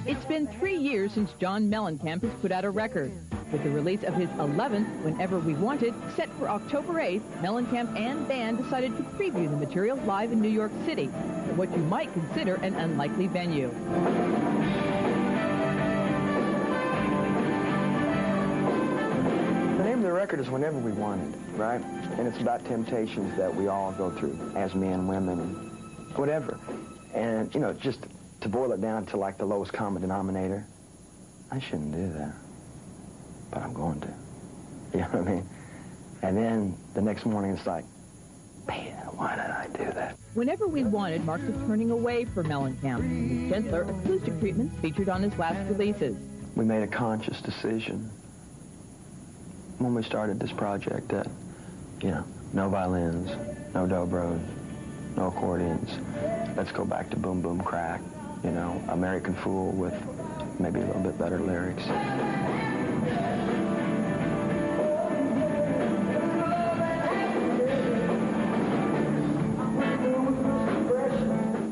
It's been 3 years since John Mellencamp has put out a record. With the release of his 11th, Whenever We Wanted, set for October 8th, Mellencamp and band decided to preview the material live in New York City, at what you might consider an unlikely venue. The name of the record is Whenever We Wanted, right? And it's about temptations that we all go through as men, women, and whatever. And, you know, just to boil it down to like the lowest common denominator, I shouldn't do that, but I'm going to. You know what I mean? And then the next morning it's like, man, why did I do that? Whenever We Wanted marks a turning away for Mellencamp, and his gentler acoustic treatments featured on his last releases. We made a conscious decision when we started this project that, you know, no violins, no dobros, no accordions. Let's go back to boom, boom, crack. You know, American Fool with maybe a little bit better lyrics.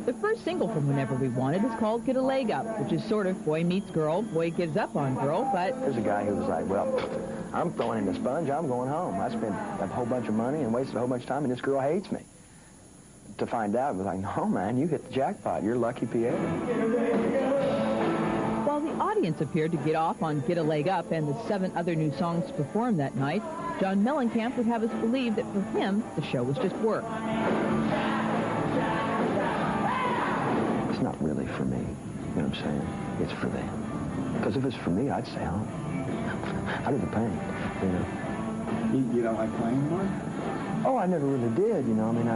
The first single from Whenever We Wanted is called Get a Leg Up, which is sort of boy meets girl, boy gives up on girl, but... There's a guy who was like, well, I'm throwing in the sponge, I'm going home. I spent a whole bunch of money and wasted a whole bunch of time, and this girl hates me. To find out, it was like, no, man, you hit the jackpot. You're lucky Pierre. While the audience appeared to get off on Get a Leg Up and the 7 other new songs performed that night, John Mellencamp would have us believe that for him, the show was just work. It's not really for me, you know what I'm saying? It's for them. Because if it's for me, I'd stay home. I'd do the pain, you know. You don't like playing more? Oh, I never really did, you know. I mean,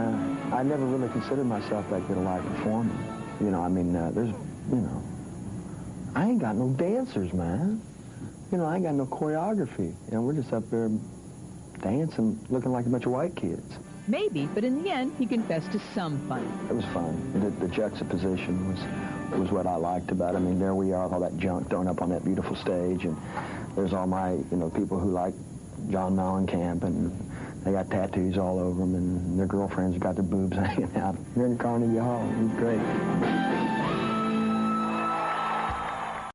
I never really considered myself that good a live performer. You know, I mean, there's, you know, I ain't got no dancers, man. You know, I ain't got no choreography. You know, we're just up there dancing, looking like a bunch of white kids. Maybe, but in the end, he confessed to some fun. It was fun. The juxtaposition was what I liked about it. I mean, there we are with all that junk thrown up on that beautiful stage, and there's all my, you know, people who like John Mellencamp, and they got tattoos all over them, and their girlfriends got their boobs hanging out. They're in Carnegie Hall. It was great.